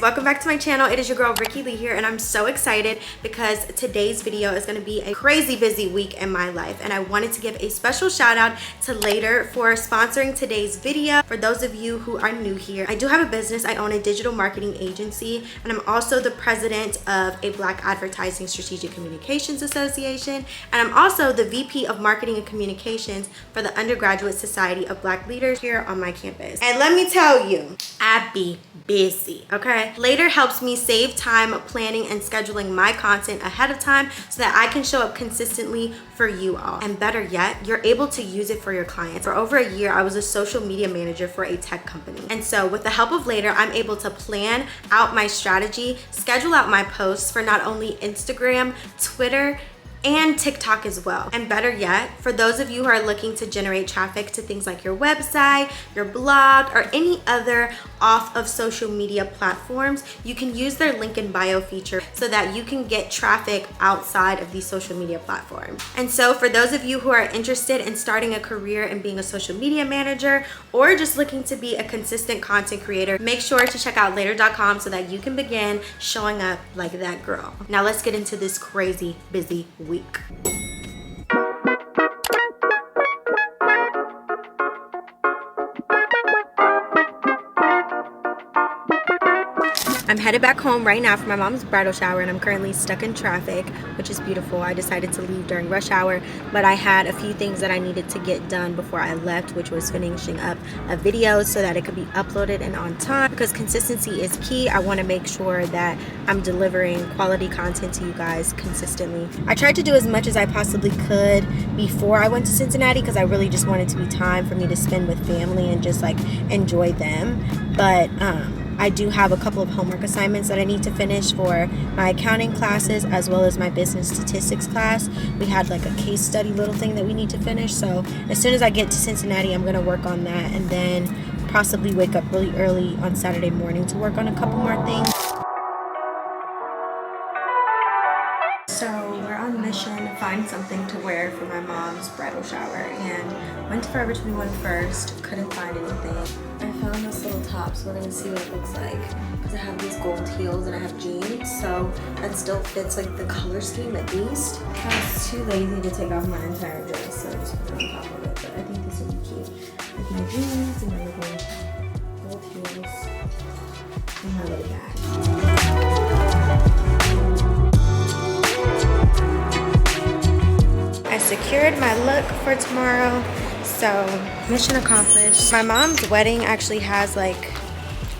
welcome back to my channel. It is your girl Rikki Lee here, and I'm so excited because today's video is going to be a crazy busy week in my life, and I wanted to give a special shout out to Later for sponsoring today's video. For those of you who are new here, I do have a business. I own a digital marketing agency, and I'm also the president of a Black Advertising Strategic Communications Association, and I'm also the VP of Marketing and Communications for the Undergraduate Society of Black Leaders here on my campus. And let me tell you, I be busy, okay? Later helps me save time planning and scheduling my content ahead of time so that I can show up consistently for you all. And better yet, you're able to use it for your clients. For over a year, I was a social media manager for a tech company. And so with the help of Later, I'm able to plan out my strategy, schedule out my posts for not only Instagram, Twitter, and TikTok as well. And better yet, for those of you who are looking to generate traffic to things like your website, your blog, or any other off of social media platforms, you can use their link in bio feature so that you can get traffic outside of these social media platforms. And so for those of you who are interested in starting a career in being a social media manager, or just looking to be a consistent content creator, make sure to check out later.com so that you can begin showing up like that girl. Now let's get into this crazy busy week. I'm headed back home right now for my mom's bridal shower, and I'm currently stuck in traffic, which is beautiful. I decided to leave during rush hour, but I had a few things that I needed to get done before I left, which was finishing up a video so that it could be uploaded and on time, because consistency is key. I want to make sure that I'm delivering quality content to you guys consistently. I tried to do as much as I possibly could before I went to Cincinnati because I really just wanted to be time for me to spend with family and just like enjoy them. But I do have a couple of homework assignments that I need to finish for my accounting classes as well as my business statistics class. We had like a case study little thing that we need to finish. So as soon as I get to Cincinnati, I'm going to work on that, and then possibly wake up really early on Saturday morning to work on a couple more things. So we're on a mission to find something to wear for my mom's bridal shower, and went to Forever 21 first, couldn't find anything. I found this little top, so we're gonna see what it looks like, because I have these gold heels and I have jeans, so that still fits like the color scheme at least. I was too lazy to take off my entire dress, so I just put it on top of it, but I think this would be cute. With my jeans and my little gold heels and my little bag. I secured my look for tomorrow, so mission accomplished. My mom's wedding actually has like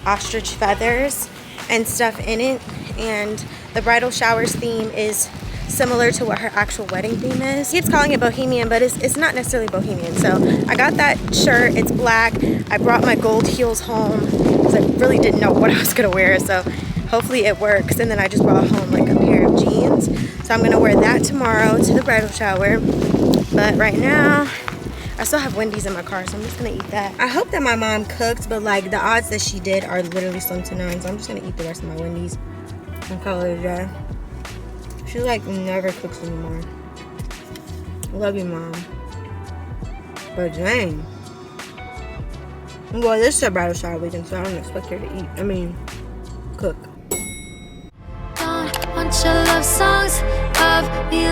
ostrich feathers and stuff in it, and the bridal shower's theme is similar to what her actual wedding theme is. He keeps calling it bohemian, but it's not necessarily bohemian. So I got that shirt, it's black. I brought my gold heels home because I really didn't know what I was gonna wear, so hopefully it works. And then I just brought home like a pair of jeans, so I'm gonna wear that tomorrow to the bridal shower. But right now I still have Wendy's in my car, so I'm just gonna eat that. I hope that my mom cooked, but like the odds that she did are literally slim to none, so I'm just gonna eat the rest of my Wendy's and call it a day. She like never cooks anymore. Love you, Mom. But dang. Well, this is a bridal shower weekend, so I don't expect her to eat. Cook. Don't want your love songs, love me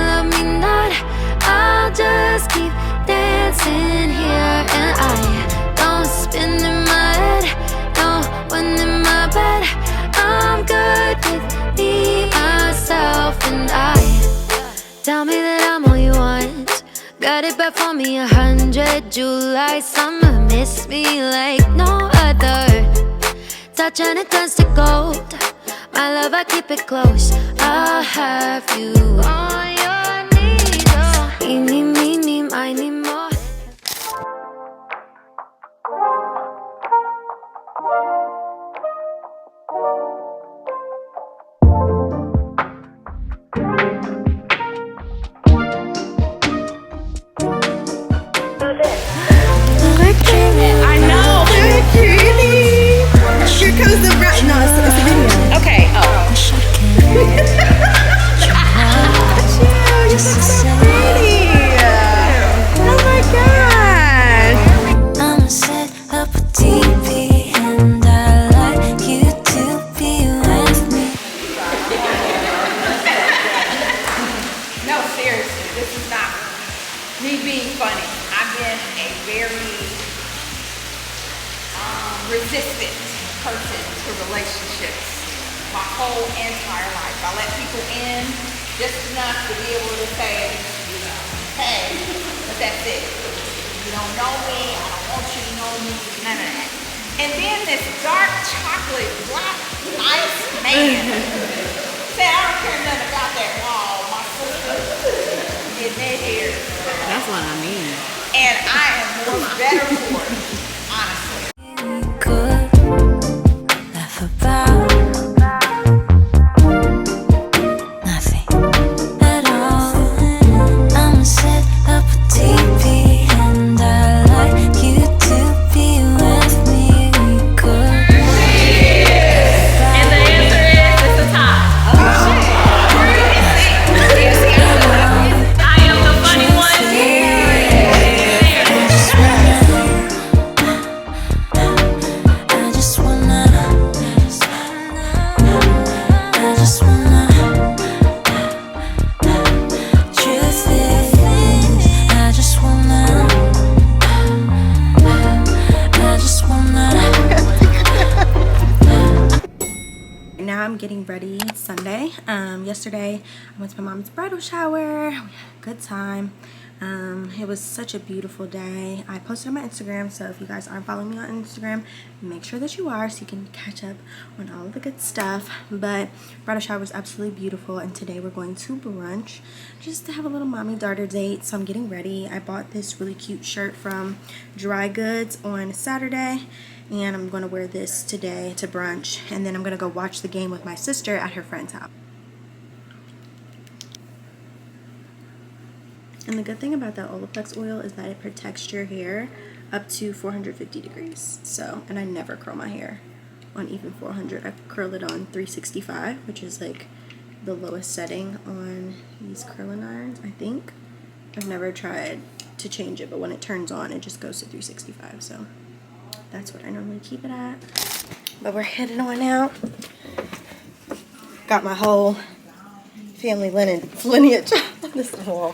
not. I'll just keep dancing here, and I don't spin in my head, no one in my bed. I'm good with me, myself, and I. Tell me that I'm all you want. Got it back for me 100. July, summer, miss me like no other. Touch and it turns to gold. My love, I keep it close. I'll have you on your knees. Oh, me, I need more. I know. Here comes the rap. No, it's a video. Okay. Oh. You're so pretty. me being funny. I've been a very resistant person to relationships my whole entire life. I let people in just enough to be able to say, you know, hey, but that's it. You don't know me, I don't want you to know me, none of that. And then this dark chocolate black nice man said, I don't care nothing about that wall, my sister, getting that hair. That's what I mean. And I am more better for it, honestly. Could laugh about nothing at all. I'ma set up a TV and I like you to be with me. We could. And the answer is it's a tie. I am the funny one. Now I'm getting ready. It's Sunday. Yesterday I went to my mom's bridal shower. We had a good time. It was such a beautiful day. I posted on my Instagram, so if you guys aren't following me on Instagram, make sure that you are so you can catch up on all of the good stuff. But bridal shower was absolutely beautiful, and today we're going to brunch just to have a little mommy-daughter date. So I'm getting ready. I bought this really cute shirt from Dry Goods on Saturday, and I'm going to wear this today to brunch, and then I'm going to go watch the game with my sister at her friend's house. And the good thing about that Olaplex oil is that it protects your hair up to 450 degrees. So, and I never curl my hair on even 400. I curl it on 365, which is like the lowest setting on these curling irons, I think. I've never tried to change it, but when it turns on, it just goes to 365. So that's what I normally keep it at. But we're heading on out. Got my whole family lineage on this wall.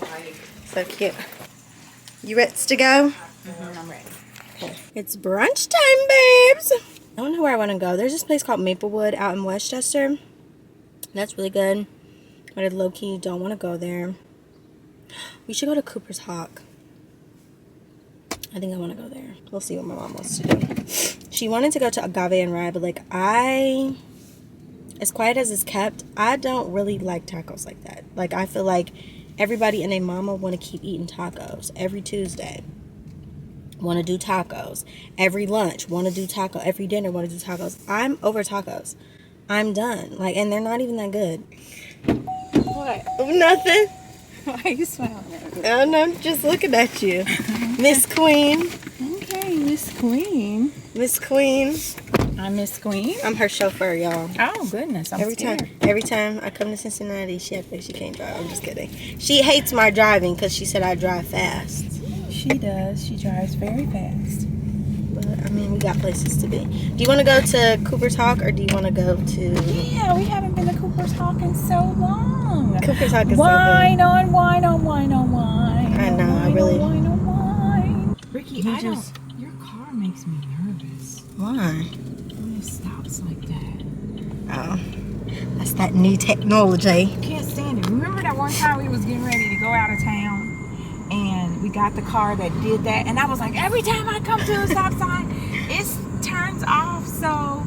So cute. You ready to go? I'm ready. Okay. It's brunch time, babes. I don't know where I want to go. There's this place called Maplewood out in Westchester. That's really good. But I low-key don't want to go there. We should go to Cooper's Hawk. I think I want to go there. We'll see what my mom wants to do. She wanted to go to Agave and Rye, but like as quiet as it's kept, I don't really like tacos like that. Like I feel like everybody and their mama want to keep eating tacos every Tuesday. Want to do tacos every lunch. Want to do taco every dinner. Want to do tacos. I'm over tacos. I'm done. Like, and they're not even that good. What? Nothing. Why are you smiling at me? Oh no, I'm just looking at you, Miss Queen. Okay, Miss Queen. Miss Queen. I'm Miss Queen. I'm her chauffeur, y'all. Oh goodness, I'm scared. Every time I come to Cincinnati, she acts like she can't drive. I'm just kidding. She hates my driving because she said I drive fast. She does. She drives very fast. But I mean, we got places to be. Do you want to go to Cooper's Hawk or do you want to go to? Yeah, we haven't been to Cooper's Hawk in so long. Cooper's Hawk is wine so on wine on wine on wine. I know, Wine I really. on wine on wine. Rikki, You your car makes me nervous. Why? When it stops like that. Oh, that's that new technology. I can't stand it. Remember that one time we was getting ready to go out of town and we got the car that did that, and I was like, every time I come to a stop sign, it turns off, so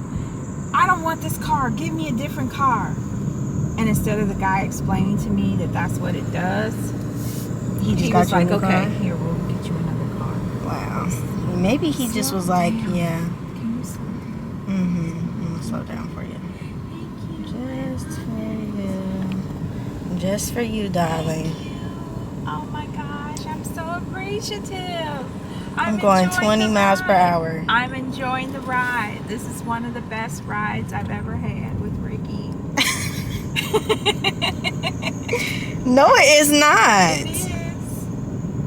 I don't want this car. Give me a different car. And instead of the guy explaining to me that that's what it does, he was like, okay, here, we'll get you another car. Wow. Maybe he just was like, yeah. Can you slow down? I'm gonna slow down for you. Just for you. Just for you, darling. Oh my gosh, I'm so appreciative. I'm going 20 miles per hour. I'm enjoying the ride. This is one of the best rides I've ever had with Rikki. No, it is not. It is.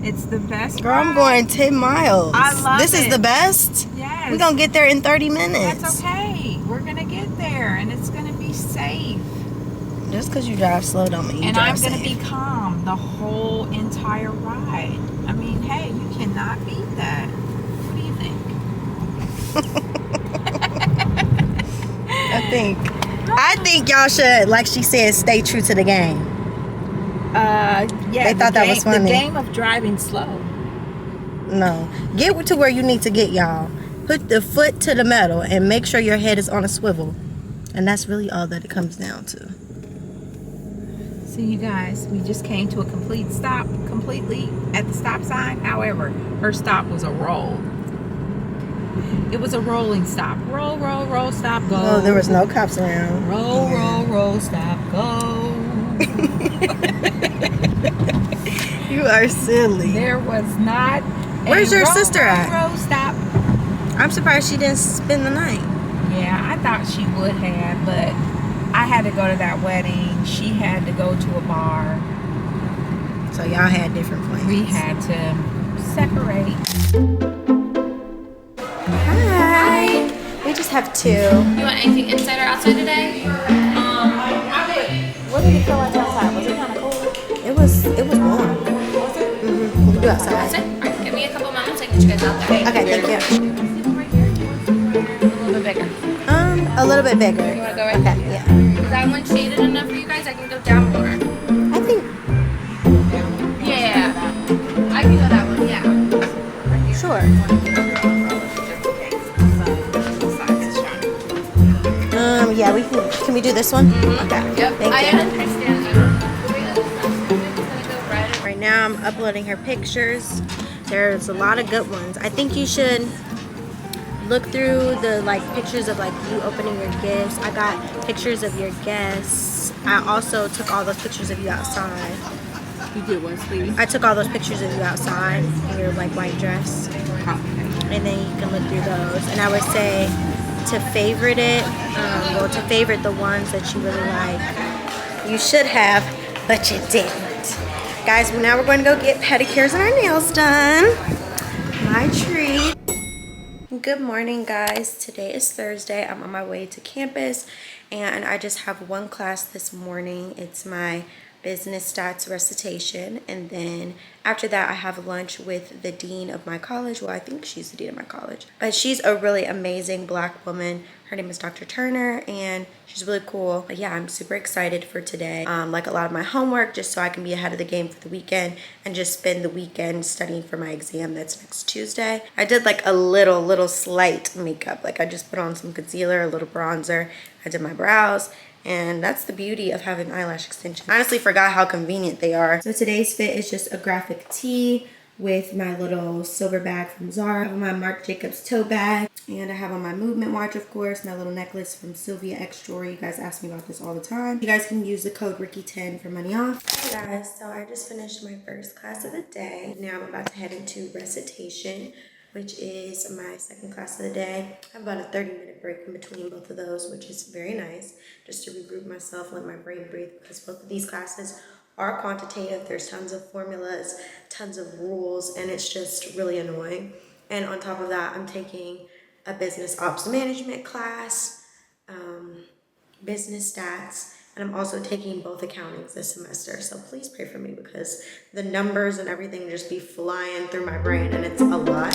It's the best Girl, ride. I'm going 10 miles. I love This is it. the best? Yes. We're going to get there in 30 minutes. That's okay. We're going to get there, and it's going to be safe. Just because you drive slow don't mean you And drive I'm going to safe. be calm the whole entire ride. think? I think y'all should, like she said, stay true to the game. Yeah. They thought that was funny. The game of driving slow. No. Get to where you need to get, y'all. Put the foot to the metal and make sure your head is on a swivel. And that's really all that it comes down to. So you guys, we just came to a complete stop, completely at the stop sign. However, her stop was a roll. It was a rolling stop. Roll, roll, roll, stop, go. Oh, there was no cops around. Roll, roll, roll, stop, go. You are silly. There was not. Where's your roll, sister roll, at? Roll, stop. I'm surprised she didn't spend the night. Yeah, I thought she would have, but I had to go to that wedding. She had to go to a bar. So y'all had different plans. We had to separate. Hi. We just have two. You want anything inside or outside today? What did it feel like outside? Was it kind of cold? It was warm. Was it? Mm-hmm. We can do outside. Outside? Alright, give me a couple moments. I can get you guys out there. Okay, thank you. Right here? A little bit bigger. A little bit bigger. You want to go right Okay, there? yeah. Is that one shaded enough for you guys? I can go down more. I think, Yeah. I can go that one, yeah. sure. Yeah, we can we do this one? Okay. Yep. Thank I you. understand. Right now I'm uploading her pictures. There's a lot of good ones. I think you should look through the pictures of you opening your gifts. I got pictures of your guests. I also took all those pictures of you outside. You did what, sweetie? I took all those pictures of you outside in your white dress. And then you can look through those. And I would say to favorite it, to favorite the ones that you really like. You should have, but you didn't. Guys, now we're going to go get pedicures and our nails done. My treat. Good morning, guys. Today is Thursday. I'm on my way to campus and I just have one class this morning. It's my business stats recitation, and then after that I have lunch with the dean of my college. Well, I think she's the dean of my college, but she's a really amazing Black woman. Her name is Dr. Turner and she's really cool. But yeah, I'm super excited for today. Like a lot of my homework, just so I can be ahead of the game for the weekend and just spend the weekend studying for my exam that's next Tuesday. I did a little slight makeup. I just put on some concealer, a little bronzer. I did my brows. And that's the beauty of having eyelash extensions. I honestly forgot how convenient they are. So today's fit is just a graphic tee with my little silver bag from Zara. I have on my Marc Jacobs tote bag. And I have on my movement watch, of course, my little necklace from Sylvia X Jewelry. You guys ask me about this all the time. You guys can use the code Rikki10 for money off. Hey guys, so I just finished my first class of the day. Now I'm about to head into recitation, which is my second class of the day. I have about a 30-minute break in between both of those, which is very nice, just to regroup myself, let my brain breathe, because both of these classes are quantitative. There's tons of formulas, tons of rules, and it's just really annoying. And on top of that, I'm taking a business ops management class, business stats, and I'm also taking both accountings this semester. So please pray for me because the numbers and everything just be flying through my brain and it's a lot.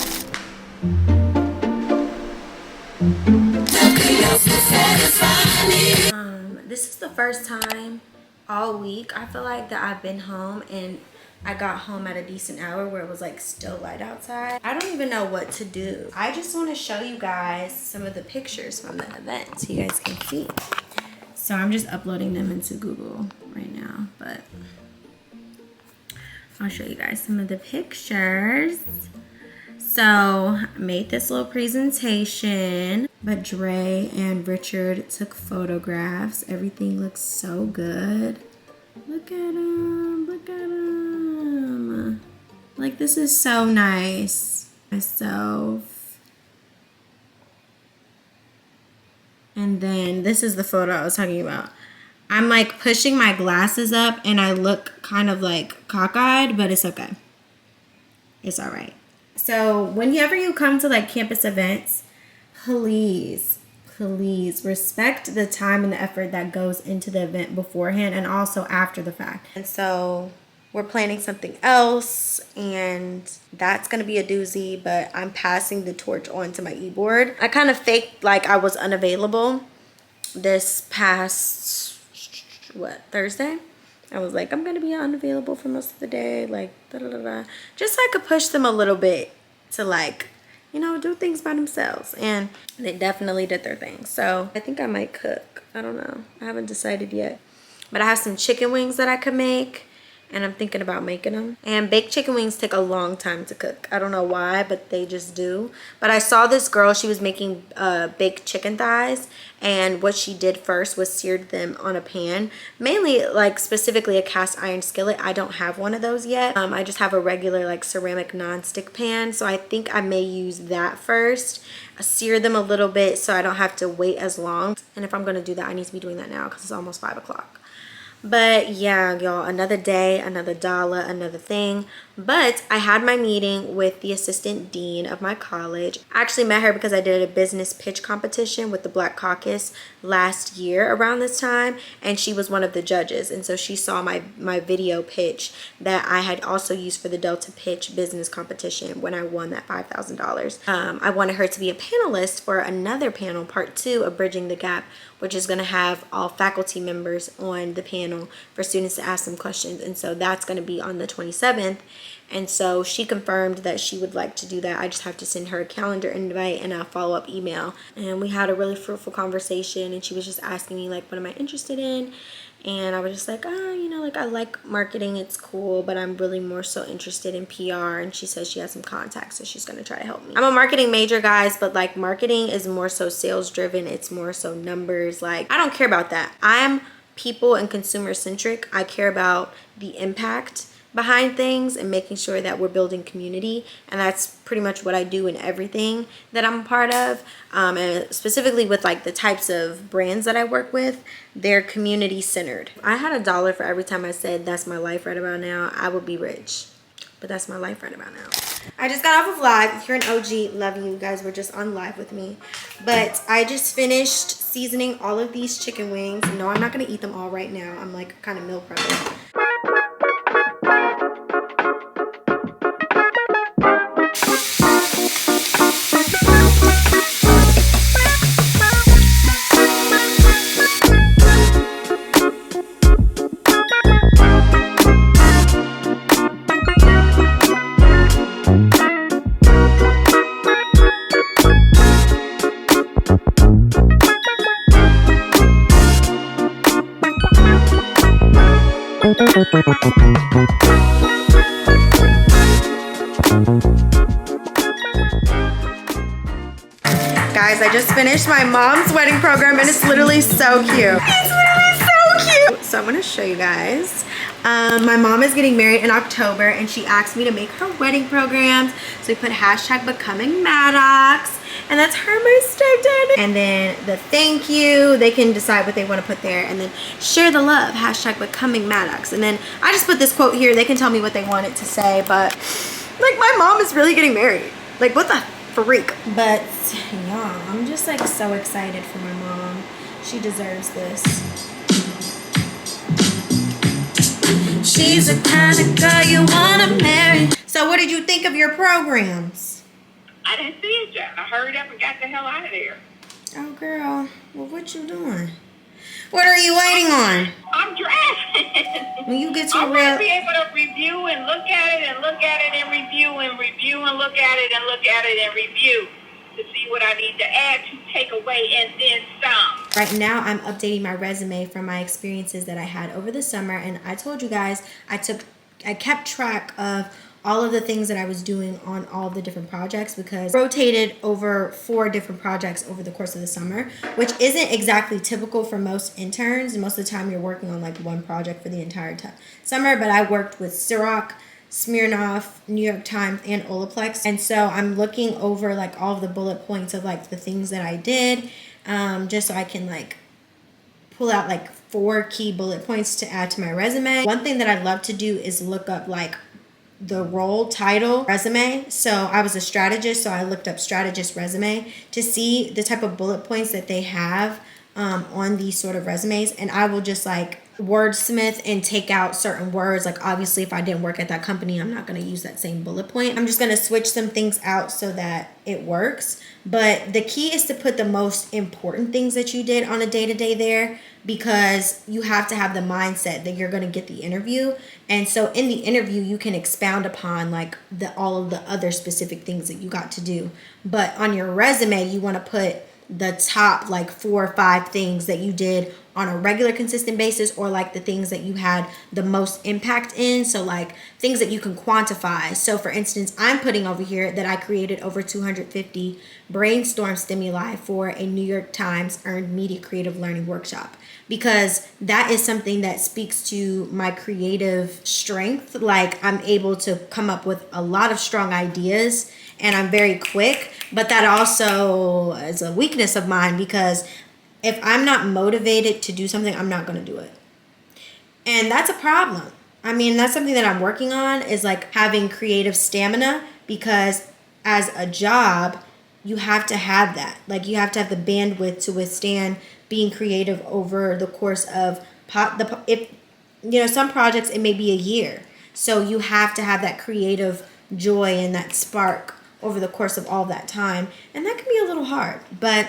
This is the first time all week I feel like that I've been home and I got home at a decent hour where it was still light outside. I don't even know what to do. I just want to show you guys some of the pictures from the event so you guys can see. So I'm just uploading them into Google right now, but I'll show you guys some of the pictures. So I made this little presentation, but Dre and Richard took photographs. Everything looks so good. Look at them, look at them. This is so nice. Myself. And then this is the photo I was talking about. I'm pushing my glasses up and I look kind of cockeyed, but it's okay. It's all right. So whenever you come to campus events, please respect the time and the effort that goes into the event beforehand and also after the fact. And so we're planning something else and that's gonna be a doozy, but I'm passing the torch on to my e-board. I kind of faked I was unavailable this past, Thursday. I was like, I'm gonna be unavailable for most of the day, like just so I could push them a little bit to like, do things by themselves. And they definitely did their thing. So I think I might cook. I don't know. I haven't decided yet. But I have some chicken wings that I could make, and I'm thinking about making them. And baked chicken wings take a long time to cook. I don't know why, but they just do. But I saw this girl, she was making baked chicken thighs, and what she did first was seared them on a pan, mainly like specifically a cast iron skillet. I don't have one of those yet. I just have a regular like ceramic non-stick pan, so I think I may use that first. Sear them a little bit so I don't have to wait as long. And if I'm gonna do that, I need to be doing that now because it's almost 5 o'clock. But yeah, y'all, another day, another dollar, another thing. But I had my meeting with the assistant dean of my college. I actually met her because I did a business pitch competition with the Black Caucus last year around this time, and she was one of the judges. And so she saw my video pitch that I had also used for the Delta Pitch business competition when I won that $5,000. I wanted her to be a panelist for another panel, part 2 of Bridging the Gap, which is going to have all faculty members on the panel for students to ask them questions. And so that's going to be on the 27th. And so she confirmed that she would like to do that. I just have to send her a calendar invite and a follow-up email. And we had a really fruitful conversation, and she was just asking me like, what am I interested in? And I was just like, like I like marketing, it's cool, but I'm really more so interested in PR. And she says she has some contacts, so she's gonna try to help me. I'm a marketing major, guys, but like marketing is more so sales driven. It's more so numbers. Like, I don't care about that. I'm people and consumer centric. I care about the impact behind things and making sure that we're building community, and that's pretty much what I do in everything that I'm a part of, and specifically with like the types of brands that I work with, they're community centered. I had $1 for every time I said that's my life right about now, I would be rich, but that's my life right about now. I just got off of live. If you're an OG, love you guys, were just on live with me, but I just finished seasoning all of these chicken wings. No, I'm not gonna eat them all right now. I'm like kind of meal prepping. Guys, I just finished my mom's wedding program, and it's literally so cute. It's literally so cute. So I'm gonna show you guys. My mom is getting married in October, and she asked me to make her wedding programs. So we put hashtag becoming Maddox, and that's her, my stepdad. And then the thank you, they can decide what they want to put there. And then share the love, hashtag becoming Maddox. And then I just put this quote here. They can tell me what they want it to say, but like, my mom is really getting married. Like, what the freak? But yeah, I'm just like so excited for my mom. She deserves this. She's the kind of girl you wanna marry. So what did you think of your programs? I didn't see it yet. I hurried up and got the hell out of there. Oh girl, well what you doing? What are you waiting on? I'm dressing. When you get to I real... want to be able to review and look at it and look at it and review and review and look at it and look at it and review to see what I need to add, to take away, and then some. Right now, I'm updating my resume from my experiences that I had over the summer, and I told you guys I kept track of all of the things that I was doing on all the different projects, because I rotated over 4 different projects over the course of the summer, which isn't exactly typical for most interns. Most of the time you're working on like one project for the entire summer, but I worked with Ciroc, Smirnoff, New York Times, and Olaplex. And so I'm looking over like all of the bullet points of like the things that I did, just so I can like pull out like 4 key bullet points to add to my resume. One thing that I love to do is look up like the role title resume. So I was a strategist, so I looked up strategist resume to see the type of bullet points that they have on these sort of resumes, and I will just like wordsmith and take out certain words. Like obviously if I didn't work at that company, I'm not going to use that same bullet point. I'm just going to switch some things out so that it works. But the key is to put the most important things that you did on a day-to-day there, because you have to have the mindset that you're going to get the interview. And so in the interview, you can expound upon like all of the other specific things that you got to do. But on your resume, you want to put the top like 4 or 5 things that you did on a regular consistent basis, or like the things that you had the most impact in. So like things that you can quantify. So for instance, I'm putting over here that I created over 250 brainstorm stimuli for a New York Times earned media creative learning workshop, because that is something that speaks to my creative strength. Like I'm able to come up with a lot of strong ideas and I'm very quick, but that also is a weakness of mine, because if I'm not motivated to do something, I'm not going to do it. And that's a problem. I mean, that's something that I'm working on, is like having creative stamina, because as a job, you have to have that. Like you have to have the bandwidth to withstand being creative over the course of some projects, it may be a year. So you have to have that creative joy and that spark over the course of all that time. And that can be a little hard, but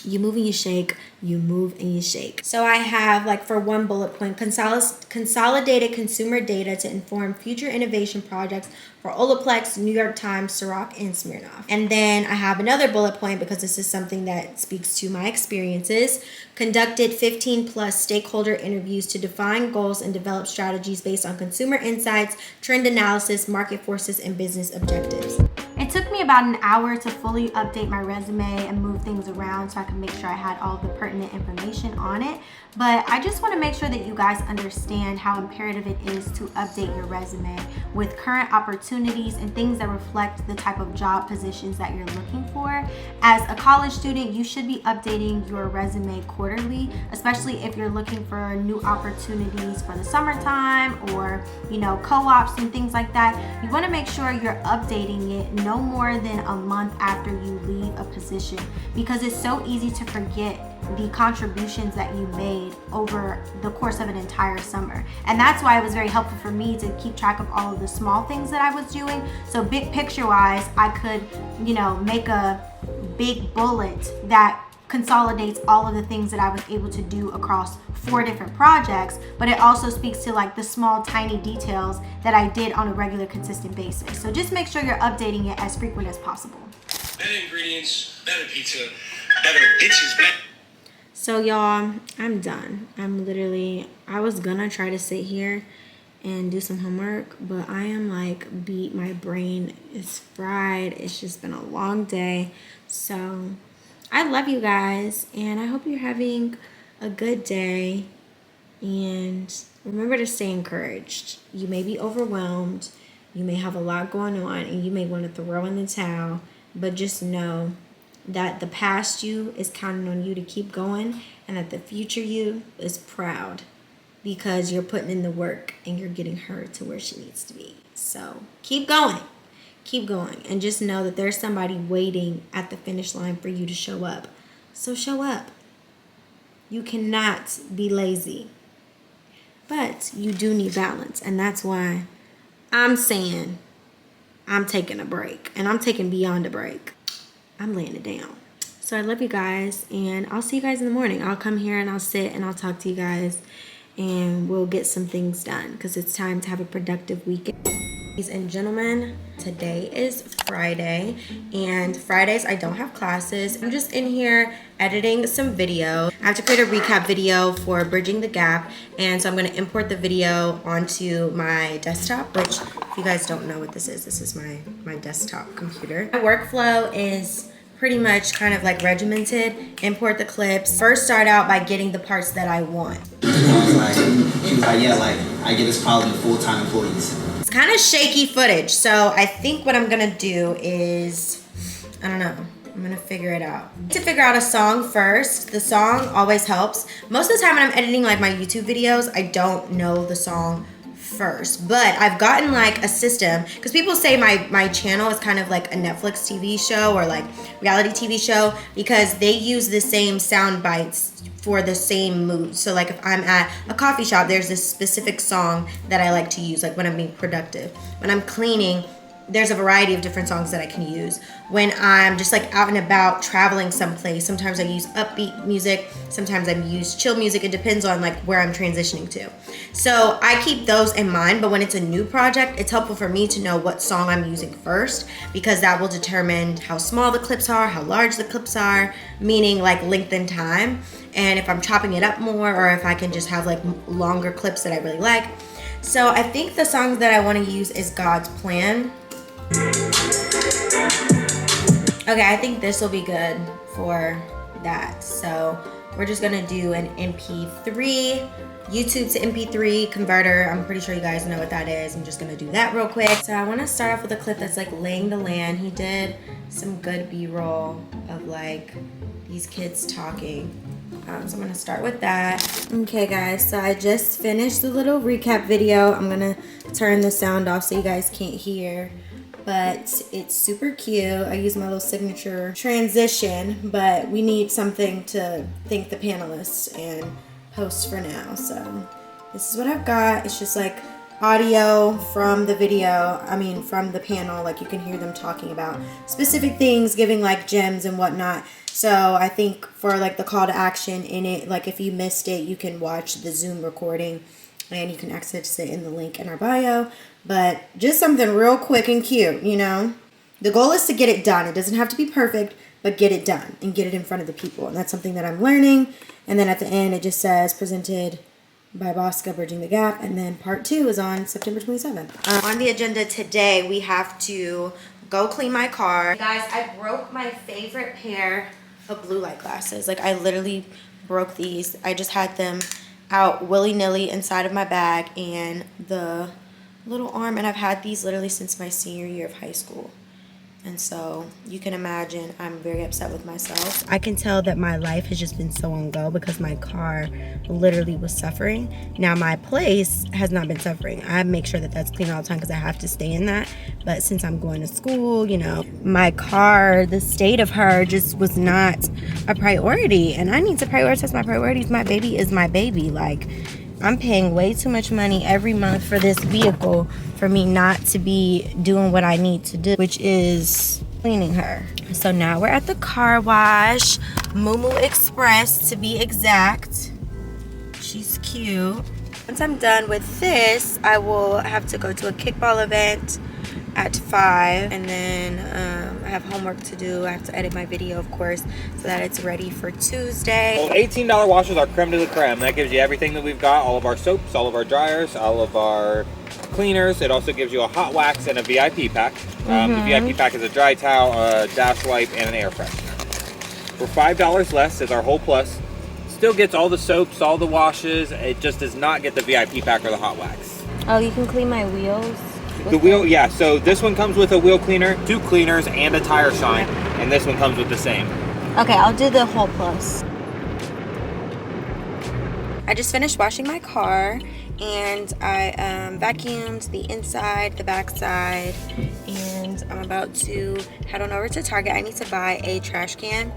you move and you shake, you move and you shake. So I have like for one bullet point, consolidated consumer data to inform future innovation projects for Olaplex, New York Times, Ciroc, and Smirnoff. And then I have another bullet point, because this is something that speaks to my experiences. Conducted 15 plus stakeholder interviews to define goals and develop strategies based on consumer insights, trend analysis, market forces, and business objectives. It took me about an hour to fully update my resume and move things around so I could make sure I had all the pertinent information on it. But I just want to make sure that you guys understand how imperative it is to update your resume with current opportunities and things that reflect the type of job positions that you're looking for. As a college student, you should be updating your resume quarterly, especially if you're looking for new opportunities for the summertime or, co-ops and things like that. You want to make sure you're updating it no more than a month after you leave a position, because it's so easy to forget the contributions that you made over the course of an entire summer. And that's why it was very helpful for me to keep track of all of the small things that I was doing. So big picture wise, I could, make a big bullet that consolidates all of the things that I was able to do across 4 different projects, but it also speaks to like the small tiny details that I did on a regular consistent basis. So just make sure you're updating it as frequent as possible. Better ingredients, better pizza, better bitches, better. So y'all, I'm done. I was gonna try to sit here and do some homework, but I am like beat. My brain is fried. It's just been a long day. So I love you guys, and I hope you're having a good day. And remember to stay encouraged. You may be overwhelmed. You may have a lot going on, and you may want to throw in the towel, but just know that the past you is counting on you to keep going, and that the future you is proud because you're putting in the work and you're getting her to where she needs to be. So keep going, and just know that there's somebody waiting at the finish line for you to show up. So show up. You cannot be lazy, but you do need balance, and that's why I'm saying I'm taking a break, and I'm taking beyond a break. I'm laying it down. So I love you guys, and I'll see you guys in the morning. I'll come here and I'll sit and I'll talk to you guys, and we'll get some things done, because it's time to have a productive weekend. Ladies and gentlemen, today is Friday, and Fridays I don't have classes. I'm just in here editing some video. I have to create a recap video for Bridging the Gap, and so I'm going to import the video onto my desktop, which if you guys don't know what this is my desktop computer. My workflow is pretty much kind of like regimented. Import the clips. First start out by getting the parts that I want. She was like, yeah, like I get us probably full-time employees. It's kind of shaky footage, so I think what I'm gonna do is, I don't know, I'm gonna figure it out. To figure out a song first. The song always helps. Most of the time when I'm editing like my YouTube videos, I don't know the song first. But I've gotten like a system, because people say my channel is kind of like a Netflix TV show or like reality TV show, because they use the same sound bites for the same mood. So like if I'm at a coffee shop, there's this specific song that I like to use, like when I'm being productive. When I'm cleaning, there's a variety of different songs that I can use. When I'm just like out and about traveling someplace, sometimes I use upbeat music, sometimes I use chill music. It depends on like where I'm transitioning to. So I keep those in mind, but when it's a new project, it's helpful for me to know what song I'm using first, because that will determine how small the clips are, how large the clips are, meaning like length and time, and if I'm chopping it up more or if I can just have like longer clips that I really like. So I think the song that I want to use is God's Plan. Okay, I think this will be good for that. So we're just gonna do an MP3, YouTube to MP3 converter. I'm pretty sure you guys know what that is. I'm just gonna do that real quick. So I wanna start off with a clip that's like laying the land. He did some good B-roll of like these kids talking. So I'm gonna start with that. Okay guys, so I just finished the little recap video. I'm gonna turn the sound off so you guys can't hear, but it's super cute. I use my little signature transition, but we need something to thank the panelists and host for now. So this is what I've got. It's just like audio from the video, from the panel, like you can hear them talking about specific things, giving like gems and whatnot. So I think for like the call to action in it, like if you missed it, you can watch the Zoom recording and you can access it in the link in our bio. But just something real quick and cute, you know. The goal is to get it done. It doesn't have to be perfect, but get it done and get it in front of the people. And that's something that I'm learning. And then at the end, it just says presented by Bosca, Bridging the Gap. And then part 2 is on September 27th. On the agenda today, we have to go clean my car. Guys, I broke my favorite pair of blue light glasses. Like I literally broke these. I just had them out willy-nilly inside of my bag and the little arm, and I've had these literally since my senior year of high school. And so you can imagine I'm very upset with myself. I can tell that my life has just been so on go because my car literally was suffering. Now my place has not been suffering. I make sure that that's clean all the time because I have to stay in that. But since I'm going to school, you know, my car, the state of her just was not a priority. And I need to prioritize my priorities. My baby is my baby. Like, I'm paying way too much money every month for this vehicle for me not to be doing what I need to do, which is cleaning her. So now we're at the car wash, Moo Moo Express to be exact. She's cute. Once I'm done with this, I will have to go to a kickball event at 5, and then I have homework to do. I have to edit my video, of course, so that it's ready for Tuesday. Well, $18 washes are creme de la creme. That gives you everything that we've got, all of our soaps, all of our dryers, all of our cleaners. It also gives you a hot wax and a VIP pack. The VIP pack is a dry towel, a dash wipe, and an air freshener. For $5 less is our whole plus. Still gets all the soaps, all the washes. It just does not get the VIP pack or the hot wax. Oh, you can clean my wheels? The wheel, yeah, so this one comes with a wheel cleaner, 2 cleaners, and a tire shine, and this one comes with the same. Okay, I'll do the whole plus. I just finished washing my car, and I vacuumed the inside, the back side, and I'm about to head on over to Target. I need to buy a trash can.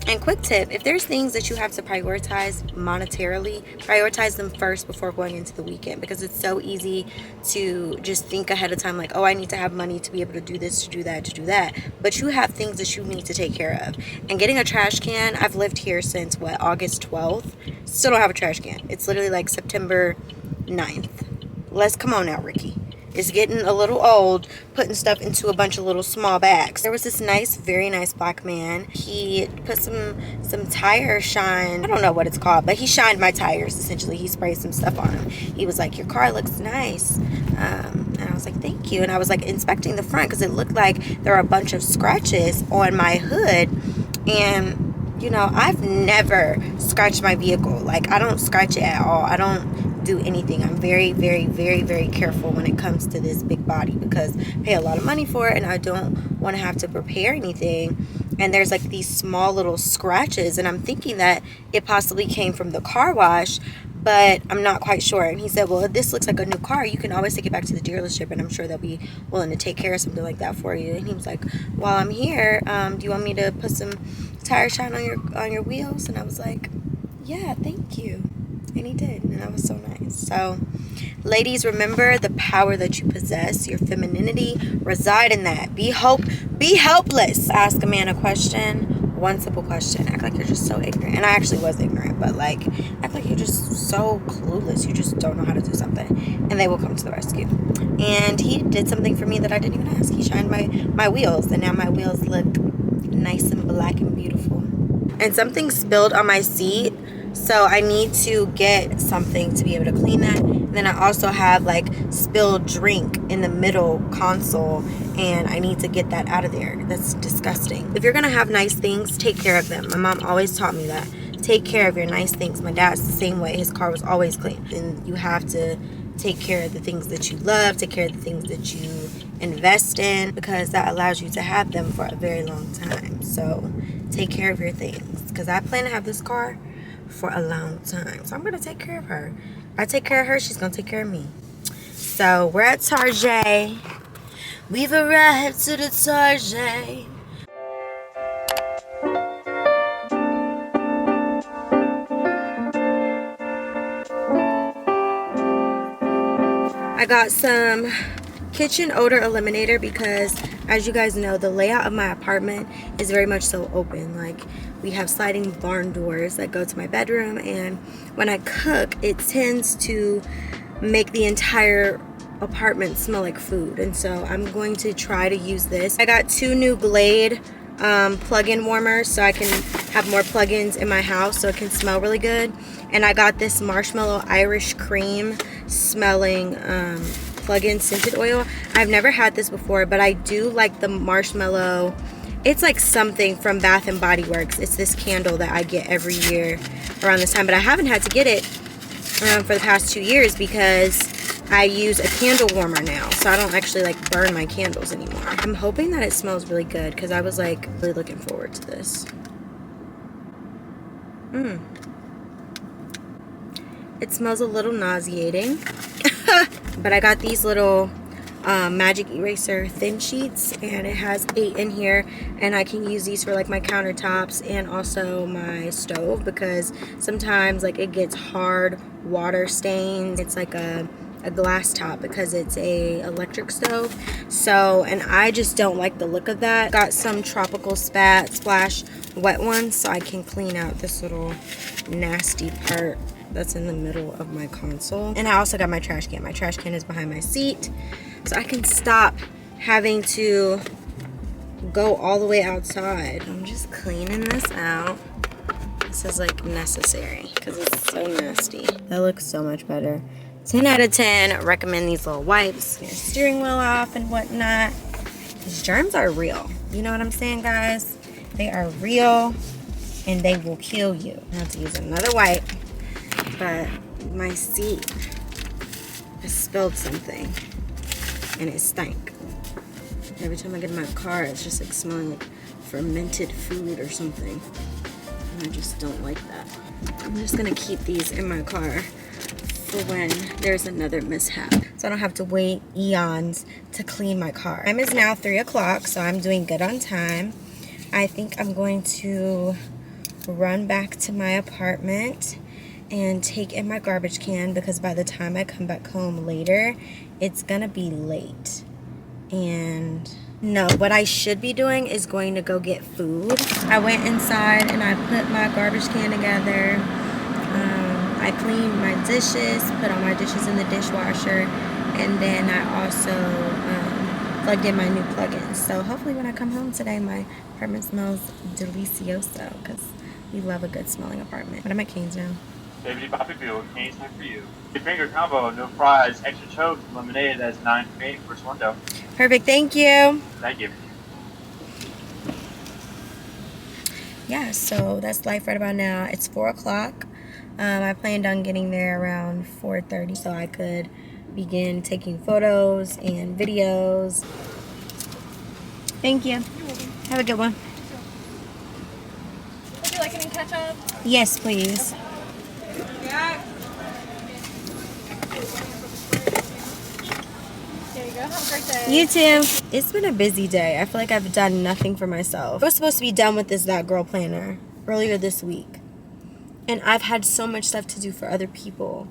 And quick tip, if there's things that you have to prioritize monetarily, prioritize them first before going into the weekend, because it's so easy to just think ahead of time like, oh, I need to have money to be able to do this, to do that, to do that. But you have things that you need to take care of. And getting a trash can, I've lived here since, August 12th. Still don't have a trash can. It's literally like September 9th. Come on now, Rikki. It's getting a little old putting stuff into a bunch of little small bags. There was this very nice black man. He put some tire shine. I don't know what it's called, but he shined my tires, essentially. He sprayed some stuff on them. He was like, your car looks nice. And I was like, thank you. And I was like inspecting the front because it looked like there were a bunch of scratches on my hood. And, you know, I've never scratched my vehicle. Like, I don't scratch it at all. I don't do anything. I'm very, very, very, very careful when it comes to this big body because I pay a lot of money for it and I don't want to have to prepare anything. And there's like these small little scratches, and I'm thinking that it possibly came from the car wash, but I'm not quite sure. And he said, well, if this looks like a new car, you can always take it back to the dealership, and I'm sure they'll be willing to take care of something like that for you. And he was like, while I'm here, do you want me to put some tire shine on your wheels? And I was like, yeah, thank you. And he did, and that was so nice. So ladies, remember the power that you possess. Your femininity reside in that. Be helpless. Ask a man a question. One simple question. Act like you're just so ignorant. And I actually was ignorant, but like, act like you're just so clueless. You just don't know how to do something, and they will come to the rescue. And he did something for me that I didn't even ask. He shined my wheels, and now my wheels look nice and black and beautiful. And something spilled on my seat, so I need to get something to be able to clean that. And then I also have like spilled drink in the middle console, and I need to get that out of there. That's disgusting. If you're gonna have nice things, take care of them. My mom always taught me that. Take care of your nice things. My dad's the same way. His car was always clean. And you have to take care of the things that you love, take care of the things that you invest in, because that allows you to have them for a very long time. So take care of your things, because I plan to have this car for a long time. So I'm gonna take care of her. If I take care of her, she's gonna take care of me. So we're at Target. We've arrived to the Target. I got some kitchen odor eliminator because, as you guys know, the layout of my apartment is very much so open. Like, we have sliding barn doors that go to my bedroom, and when I cook, it tends to make the entire apartment smell like food. And so I'm going to try to use this. I got 2 new Glade plug-in warmers, so I can have more plug-ins in my house so it can smell really good. And I got this marshmallow Irish cream smelling plug-in scented oil. I've never had this before, but I do like the marshmallow. It's like something from Bath and Body Works. It's this candle that I get every year around this time, but I haven't had to get it for the past 2 years because I use a candle warmer now, so I don't actually like burn my candles anymore. I'm hoping that it smells really good because I was like really looking forward to this. It smells a little nauseating, but I got these little magic eraser thin sheets, and it has 8 in here, and I can use these for like my countertops and also my stove, because sometimes like it gets hard water stains. It's like a glass top because it's a electric stove. So, and I just don't like the look of that. Got some tropical splash wet ones so I can clean out this little nasty part that's in the middle of my console. And I also got my trash can. My trash can is behind my seat, so I can stop having to go all the way outside. I'm just cleaning this out. This is like necessary because it's so nasty. That looks so much better. 10 out of 10. Recommend these little wipes. Your steering wheel off and whatnot. These germs are real. You know what I'm saying, guys? They are real and they will kill you. I have to use another wipe, but my seat has spilled something and it stank. Every time I get in my car, it's just like smelling like fermented food or something. And I just don't like that. I'm just gonna keep these in my car for when there's another mishap, so I don't have to wait eons to clean my car. Time is now 3 o'clock, so I'm doing good on time. I think I'm going to run back to my apartment and take in my garbage can, because by the time I come back home later, it's gonna be late. And no, what I should be doing is going to go get food. I went inside and I put my garbage can together. I cleaned my dishes, put all my dishes in the dishwasher, and then I also plugged in my new plugins. So hopefully when I come home today, my apartment smells delicioso, because we love a good smelling apartment. What are my canes now? Baby Bobby Bill, cane's time for you. Your finger combo, no fries, extra choke, lemonade, that's 9 for me, first window. Perfect, thank you. Thank you. Yeah, so that's life right about now. It's 4 o'clock. I planned on getting there around 4:30 so I could begin taking photos and videos. Thank you. You're welcome. Have a good one. Would you like any ketchup? Yes, please. Yeah. There you go. Have a great day. You too. It's been a busy day. I feel like I've done nothing for myself. I was supposed to be done with this That Girl planner earlier this week. And I've had so much stuff to do for other people.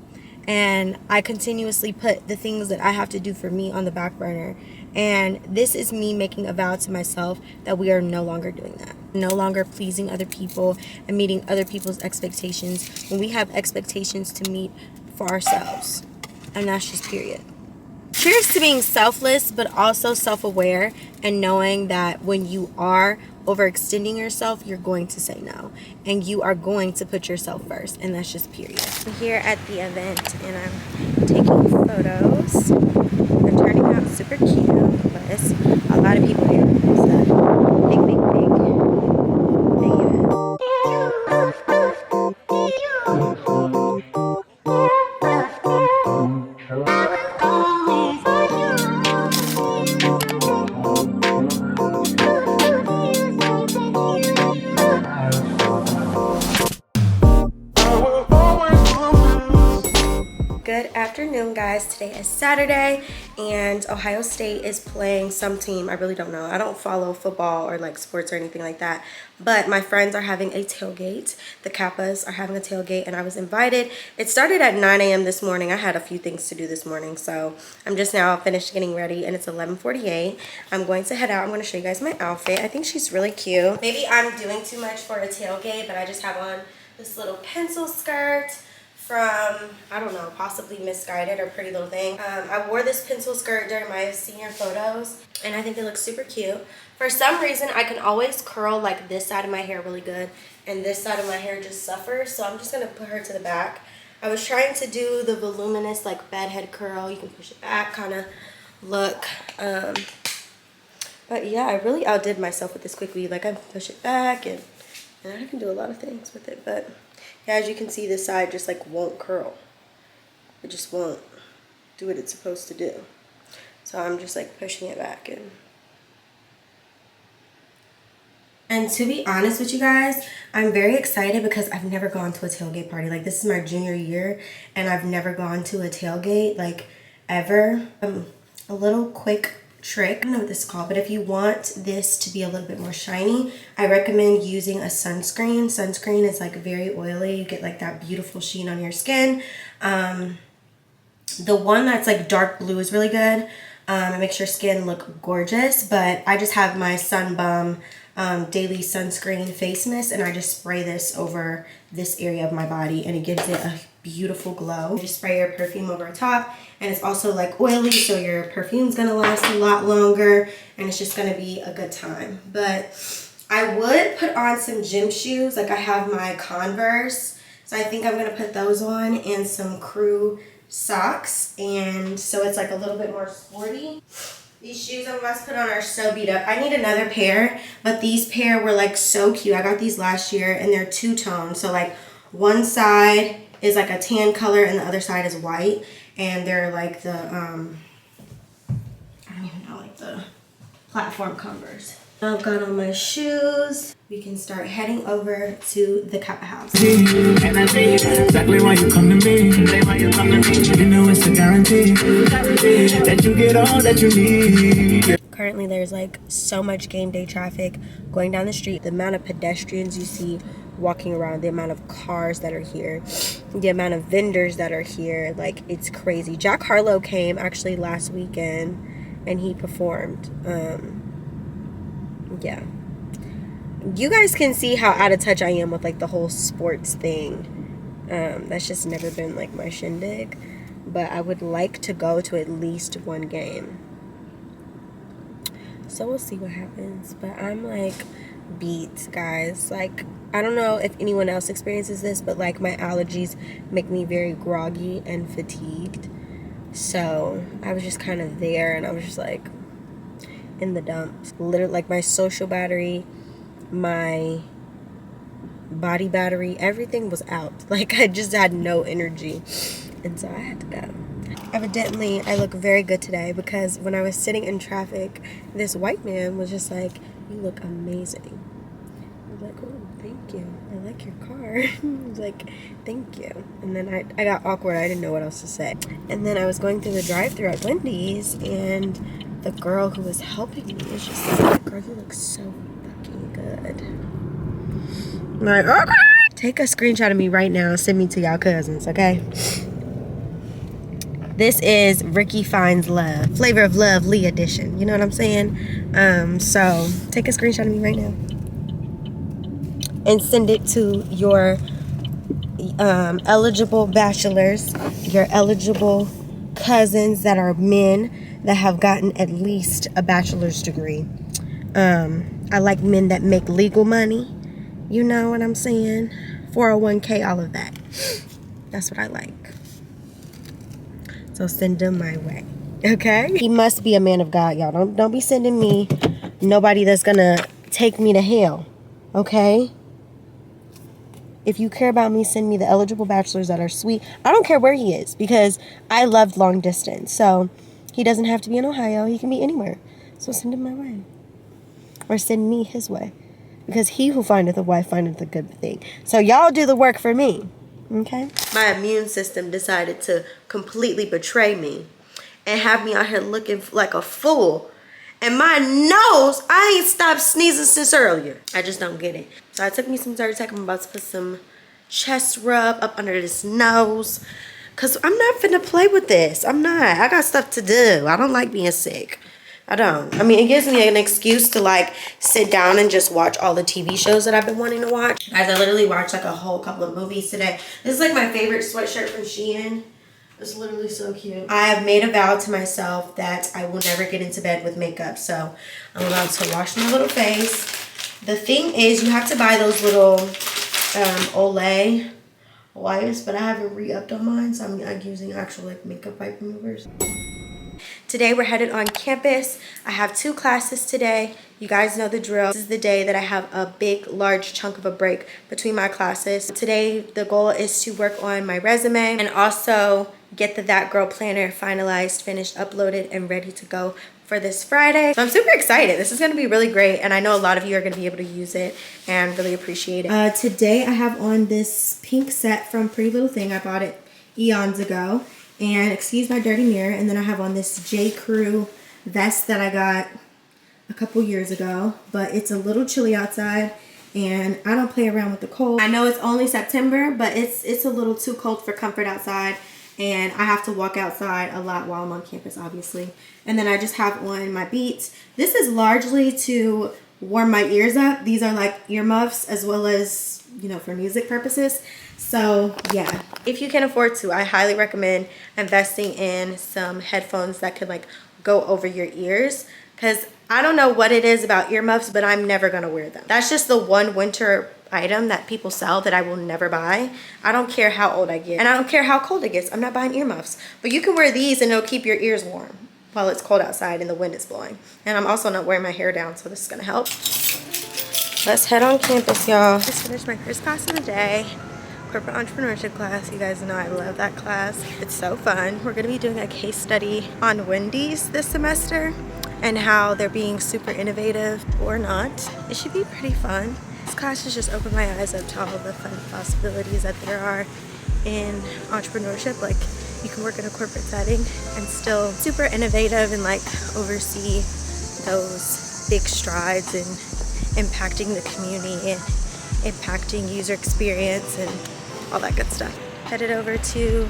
And I continuously put the things that I have to do for me on the back burner. And this is me making a vow to myself that we are no longer doing that. No longer pleasing other people and meeting other people's expectations when we have expectations to meet for ourselves. And that's just period. Cheers to being selfless, but also self-aware and knowing that when you are overextending yourself, you're going to say no. And you are going to put yourself first. And that's just period. I'm here at the event and I'm taking photos. They're turning out super cute. But it's a lot of people here. It's a big, big, big event. Good afternoon, guys. Today is Saturday and Ohio State is playing some team. I really don't know. I don't follow football or like sports or anything like that, but my friends are having a tailgate. The Kappas are having a tailgate and I was invited. It started at 9 a.m. this morning. I had a few things to do this morning, so I'm just now finished getting ready and it's 11:48. I'm going to head out. I'm going to show you guys my outfit. I think she's really cute. Maybe I'm doing too much for a tailgate, but I just have on this little pencil skirt from, I don't know, possibly Misguided or Pretty Little Thing. I wore this pencil skirt during my senior photos and I think it looks super cute. For some reason, I can always curl like this side of my hair really good and this side of my hair just suffers, so I'm just gonna put her to the back. I was trying to do the voluminous like bedhead curl, you can push it back kind of look. But yeah, I really outdid myself with this quick weave. Like I push it back and I can do a lot of things with it, but yeah, as you can see, this side just like won't curl. It just won't do what it's supposed to do. So I'm just like pushing it back in. And to be honest with you guys, I'm very excited because I've never gone to a tailgate party. Like this is my junior year and I've never gone to a tailgate like ever. A little quick trick, I don't know what this is called, but if you want this to be a little bit more shiny, I recommend using a sunscreen. Sunscreen is like very oily. You get like that beautiful sheen on your skin. The one that's like dark blue is really good. It makes your skin look gorgeous, but I just have my Sun Bum daily sunscreen face mist and I just spray this over this area of my body and it gives it a beautiful glow. You just spray your perfume over top and it's also like oily, so your perfume's gonna last a lot longer and it's just gonna be a good time. But I would put on some gym shoes. Like I have my Converse, so I think I'm gonna put those on and some crew socks, and so it's like a little bit more sporty. These shoes I'm about to put on are so beat up. I need another pair, but these pair were like so cute. I got these last year and they're two-tone. So like one side is like a tan color and the other side is white. And they're like the, I don't even know, like the platform Converse. I've got on my shoes. We can start heading over to the Kappa house. And I say exactly why you come to me. You know it's a guarantee that you get all that you need. Currently there's like so much game day traffic going down the street. The amount of pedestrians you see walking around, the amount of cars that are here, the amount of vendors that are here, like it's crazy. Jack Harlow came actually last weekend and he performed. Yeah, you guys can see how out of touch I am with like the whole sports thing. That's just never been like my shindig, but I would like to go to at least one game, so we'll see what happens. But I'm like beat, guys. Like I don't know if anyone else experiences this, but like my allergies make me very groggy and fatigued, so I was just kind of there and I was just like in the dumps. Literally, like my social battery, my body battery, everything was out. Like I just had no energy, and so I had to go. Evidently, I look very good today because when I was sitting in traffic, this white man was just like, "You look amazing." was like, oh, thank you. I like your car. I was like, thank you. And then I got awkward. I didn't know what else to say. And then I was going through the drive-thru at Wendy's, and the girl who was helping me was just like, girl, you look so fucking good. I'm like, okay. Take a screenshot of me right now. Send me to y'all cousins, okay? This is Rikki Finds Love. Flavor of Love Lee edition. You know what I'm saying? So take a screenshot of me right now. And send it to your eligible bachelors, your eligible cousins that are men that have gotten at least a bachelor's degree. I like men that make legal money. You know what I'm saying? 401k, all of that. That's what I like. So send them my way. Okay? He must be a man of God, y'all. Don't be sending me nobody that's gonna take me to hell. Okay? If you care about me, send me the eligible bachelors that are sweet. I don't care where he is, because I loved long distance. So he doesn't have to be in Ohio. He can be anywhere. So send him my way. Or send me his way. Because he who findeth a wife findeth a good thing. So y'all do the work for me. Okay? My immune system decided to completely betray me and have me out here looking like a fool. And my nose, I ain't stopped sneezing since earlier. I just don't get it. So I took me some Zyrtec. I'm about to put some chest rub up under this nose. Because I'm not finna play with this. I'm not. I got stuff to do. I don't like being sick. I don't. I mean, it gives me an excuse to like sit down and just watch all the TV shows that I've been wanting to watch. Guys, I literally watched like a whole couple of movies today. This is like my favorite sweatshirt from Shein. It's literally so cute. I have made a vow to myself that I will never get into bed with makeup. So I'm about to wash my little face. The thing is, you have to buy those little Olay wipes, but I haven't re-upped on mine. So I'm using actual like makeup wipe removers. Today we're headed on campus. I have 2 classes today. You guys know the drill. This is the day that I have a big, large chunk of a break between my classes. Today the goal is to work on my resume and also get the That Girl planner finalized, finished, uploaded, and ready to go for this Friday. So I'm super excited. This is gonna be really great, and I know a lot of you are gonna be able to use it and really appreciate it. Today I have on this pink set from Pretty Little Thing. I bought it eons ago. And excuse my dirty mirror. And then I have on this J. Crew vest that I got a couple years ago. But it's a little chilly outside, and I don't play around with the cold. I know it's only September, but it's a little too cold for comfort outside. And I have to walk outside a lot while I'm on campus, obviously. And then I just have on my Beats. This is largely to warm my ears up. These are like earmuffs as well as, you know, for music purposes. So yeah, if you can afford to, I highly recommend investing in some headphones that could like go over your ears, because I don't know what it is about earmuffs, but I'm never gonna wear them. That's just the one winter item that people sell that I will never buy. I don't care how old I get, and I don't care how cold it gets. I'm not buying earmuffs, but you can wear these and it'll keep your ears warm while it's cold outside and the wind is blowing. And I'm also not wearing my hair down, so this is gonna help. Let's head on campus, y'all. Just finished my first class of the day. Corporate Entrepreneurship class. You guys know I love that class. It's so fun. We're gonna be doing a case study on Wendy's this semester and how they're being super innovative or not. It should be pretty fun. This class has just opened my eyes up to all of the fun possibilities that there are in entrepreneurship. Like, you can work in a corporate setting and still super innovative and like oversee those big strides in impacting the community and impacting user experience and all that good stuff. Headed over to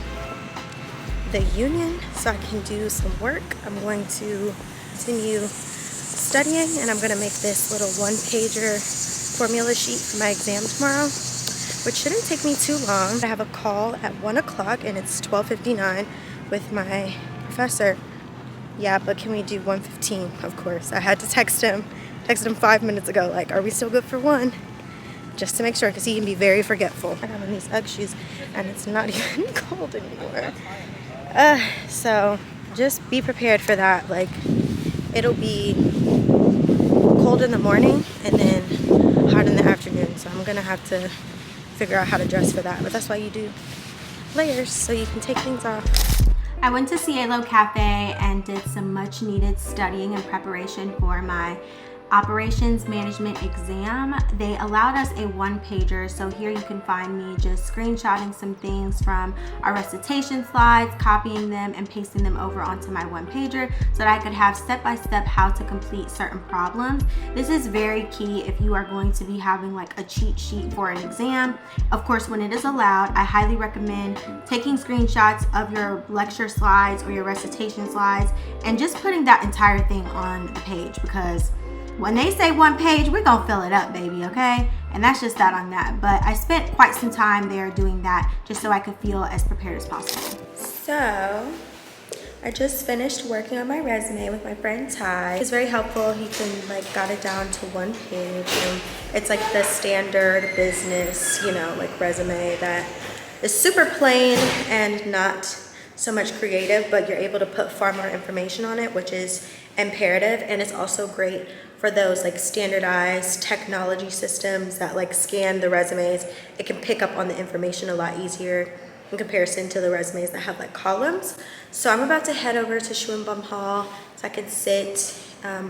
the union so I can do some work. I'm going to continue studying, and I'm going to make this little 1-pager formula sheet for my exam tomorrow, which shouldn't take me too long. I have a call at 1 o'clock and it's 12:59 with my professor. Yeah, but can we do 1:15? Of course. I had to text him 5 minutes ago, like, are we still good for 1? Just to make sure, because he can be very forgetful. I got on these Ugg shoes and it's not even cold anymore. So just be prepared for that. Like, it'll be cold in the morning and then hot in the afternoon. So I'm gonna have to figure out how to dress for that. But that's why you do layers, so you can take things off. I went to Cielo Cafe and did some much needed studying and preparation for my operations management exam. They allowed us a one-pager, so here you can find me just screenshotting some things from our recitation slides, copying them and pasting them over onto my one-pager so that I could have step-by-step how to complete certain problems. This is very key if you are going to be having like a cheat sheet for an exam. Of course, when it is allowed, I highly recommend taking screenshots of your lecture slides or your recitation slides and just putting that entire thing on the page, because when they say one page, we're gonna fill it up, baby, okay? And that's just that on that. But I spent quite some time there doing that just so I could feel as prepared as possible. So I just finished working on my resume with my friend Ty. He's very helpful. He got it down to one page. And it's like the standard business, like resume that is super plain and not so much creative, but you're able to put far more information on it, which is imperative. And it's also great for those like standardized technology systems that like scan the resumes. It can pick up on the information a lot easier in comparison to the resumes that have like columns. So I'm about to head over to Schwimmbum Hall so I can sit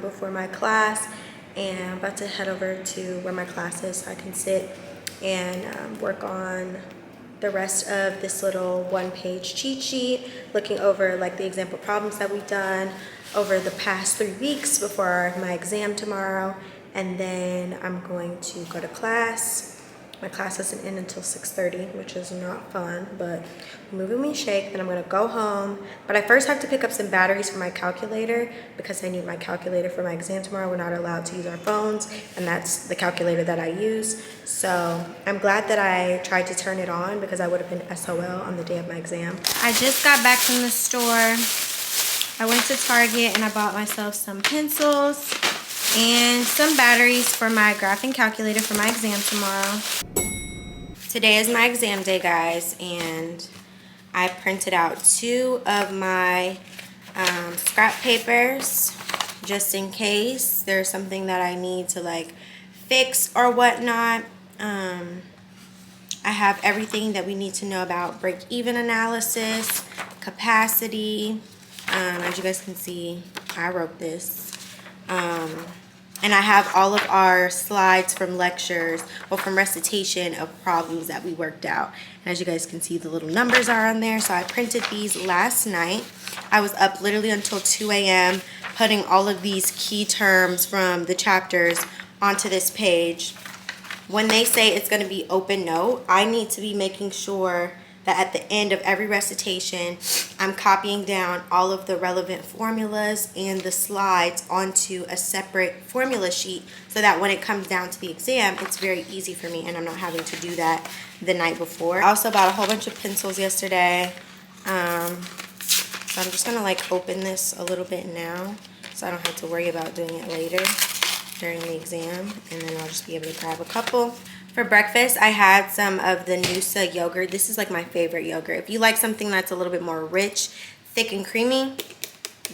before my class, and I'm about to head over to where my class is so I can sit and work on the rest of this little one-page cheat sheet, looking over like the example problems that we've done over the past 3 weeks before my exam tomorrow. And then I'm going to go to class. My class doesn't end until 6:30, which is not fun, but moving me shake. Then I'm gonna go home. But I first have to pick up some batteries for my calculator because I need my calculator for my exam tomorrow. We're not allowed to use our phones, and that's the calculator that I use. So I'm glad that I tried to turn it on because I would have been SOL on the day of my exam. I just got back from the store. I went to Target and I bought myself some pencils and some batteries for my graphing calculator for my exam tomorrow. Today is my exam day, guys, and I printed out 2 of my scrap papers just in case there's something that I need to like fix or whatnot. I have everything that we need to know about break-even analysis, capacity. As you guys can see, I wrote this. And I have all of our slides from lectures or from recitation of problems that we worked out. And as you guys can see, the little numbers are on there. So I printed these last night. I was up literally until 2 a.m. putting all of these key terms from the chapters onto this page. When they say it's going to be open note, I need to be making sure that at the end of every recitation, I'm copying down all of the relevant formulas and the slides onto a separate formula sheet so that when it comes down to the exam, it's very easy for me and I'm not having to do that the night before. I also bought a whole bunch of pencils yesterday. So I'm just gonna like open this a little bit now so I don't have to worry about doing it later during the exam, and then I'll just be able to grab a couple. For breakfast, I had some of the Noosa yogurt. This is like my favorite yogurt. If you like something that's a little bit more rich, thick, and creamy,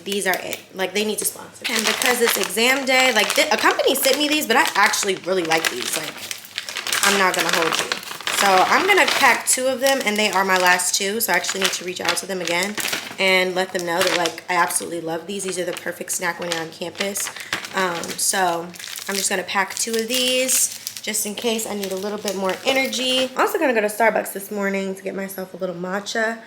these are it. Like, they need to sponsor. And because it's exam day, like a company sent me these, but I actually really like these. Like, I'm not gonna hold you. So I'm gonna pack 2 of them, and they are my last 2. So I actually need to reach out to them again and let them know that like I absolutely love these. These are the perfect snack when you're on campus. So I'm just gonna pack 2 of these, just in case I need a little bit more energy. I'm also gonna go to Starbucks this morning to get myself a little matcha,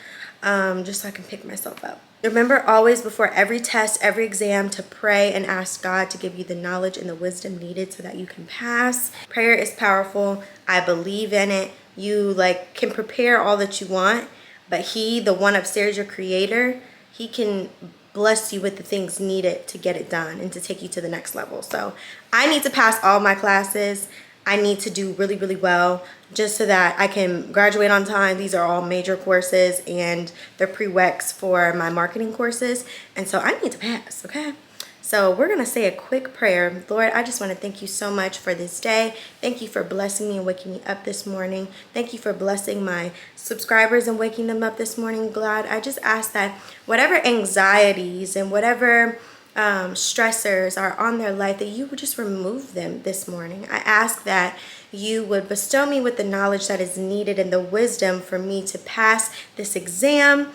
just so I can pick myself up. Remember always before every test, every exam, to pray and ask God to give you the knowledge and the wisdom needed so that you can pass. Prayer is powerful. I believe in it. You like can prepare all that you want, but He, the one upstairs, your creator, He can bless you with the things needed to get it done and to take you to the next level. So I need to pass all my classes. I need to do really, really well just so that I can graduate on time. These are all major courses and they're prereqs for my marketing courses. And so I need to pass, okay? So we're going to say a quick prayer. Lord, I just want to thank you so much for this day. Thank you for blessing me and waking me up this morning. Thank you for blessing my subscribers and waking them up this morning, God. I just ask that whatever anxieties and whatever stressors are on their life, that you would just remove them this morning. I ask that you would bestow me with the knowledge that is needed and the wisdom for me to pass this exam,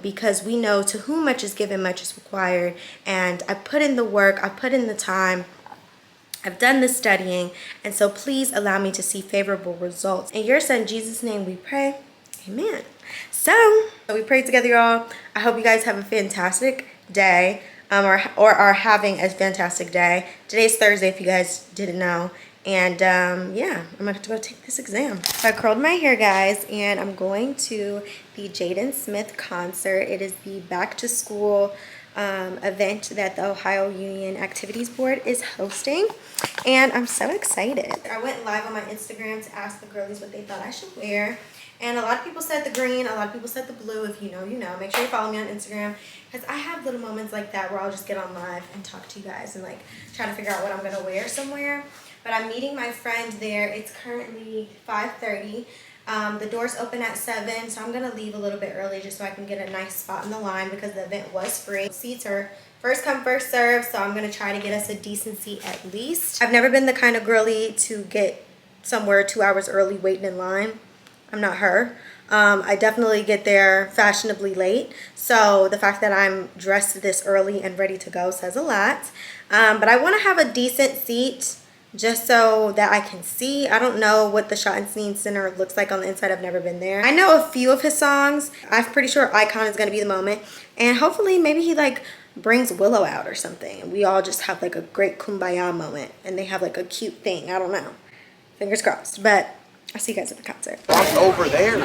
because we know to whom much is given, much is required. And I put in the work, I put in the time, I've done the studying, and so please allow me to see favorable results. In your son Jesus' name we pray, amen. So we pray together, y'all. I hope you guys have a fantastic day, or are having a fantastic day. Today's Thursday, if you guys didn't know. And yeah, I'm gonna have to go take this exam. So I curled my hair, guys, and I'm going to the Jaden Smith concert. It is the back to school event that the Ohio Union Activities Board is hosting, and I'm so excited. I went live on my Instagram to ask the girlies what they thought I should wear, and a lot of people said the green, a lot of people said the blue. If you know, you know. Make sure you follow me on Instagram, because I have little moments like that where I'll just get on live and talk to you guys and like try to figure out what I'm gonna wear somewhere. But I'm meeting my friend there. It's currently 5:30. The doors open at 7, so I'm gonna leave a little bit early just so I can get a nice spot in the line because the event was free. Seats are first come, first serve, so I'm gonna try to get us a decent seat at least. I've never been the kind of girly to get somewhere 2 hours early waiting in line. I'm not her. I definitely get there fashionably late, so the fact that I'm dressed this early and ready to go says a lot. But I wanna have a decent seat just so that I can see. I don't know what the Shot and Scene Center looks like on the inside. I've never been there. I know a few of his songs. I'm pretty sure Icon is gonna be the moment. And hopefully maybe he like brings Willow out or something. And we all just have like a great kumbaya moment. And they have like a cute thing. I don't know. Fingers crossed. But I'll see you guys at the concert. Walked over there.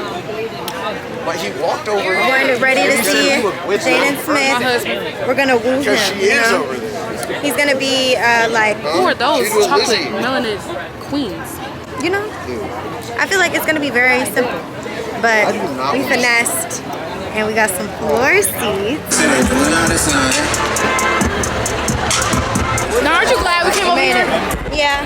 But he walked over there. We're ready to see Jaden Smith. We're gonna woo him. Because she is over there. He's gonna be like, who are those chocolate melanin queens? You know? I feel like it's gonna be very simple. But we finessed and we got some floor seats. Now aren't you glad we came over here? Yeah.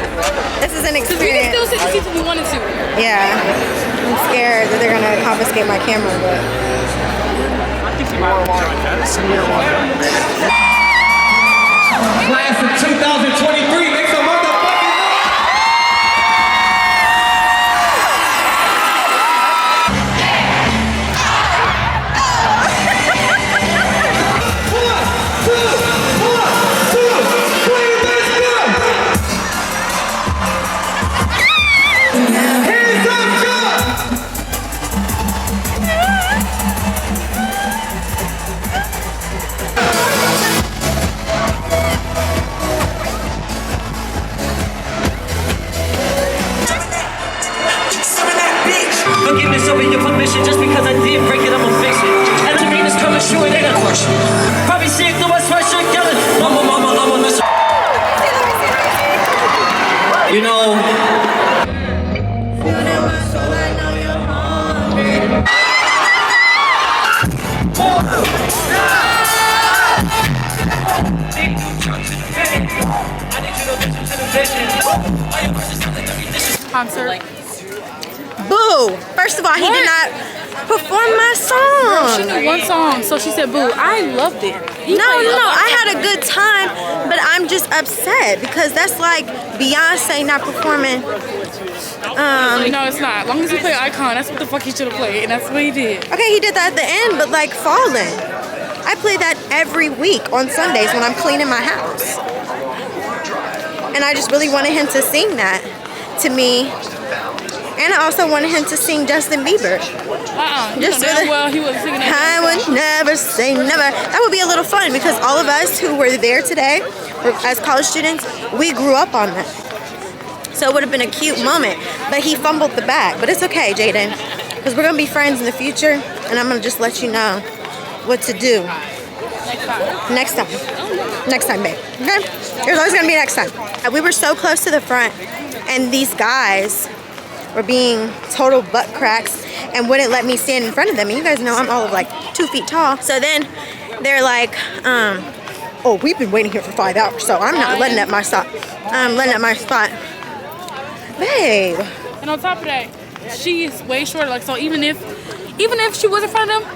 This is an experience. We can still sit the seats if we wanted to. Yeah. I'm scared that they're gonna confiscate my camera, but I think you might want to. Class of 2023, make some motherfucking forgiveness over your permission. Just because I did break it, I'ma fix it. And the mean is coming, sure it ain't a question. Probably see it through my sweatshirt, yelling, mama, mama, I'm on this. You know. Concert. boo! First of all, he did not perform my song. She knew one song, so she said boo. I loved it. No, I had a good time, but I'm just upset because that's like Beyonce not performing. No, it's not. As long as he played Icon, that's what the fuck he should have played, and that's what he did. Okay, he did that at the end, but like Fallen. I play that every week on Sundays when I'm cleaning my house. And I just really wanted him to sing that to me. And I also wanted him to sing Justin Bieber. Just really, well, he wasn't singing that. I would never say never. That would be a little fun because all of us who were there today, as college students, we grew up on that. So it would have been a cute moment. But he fumbled the bag. But it's okay, Jaden, because we're going to be friends in the future. And I'm going to just let you know what to do. Next time. Next time, babe. Okay? There's always going to be next time. We were so close to the front. And these guys were being total butt cracks and wouldn't let me stand in front of them. And you guys know I'm all of like 2 feet tall. So then they're like, oh, we've been waiting here for 5 hours, so I'm not letting up my spot. I'm letting up my spot. Babe. And on top of that, she is way shorter. Like, so even if she was in front of them,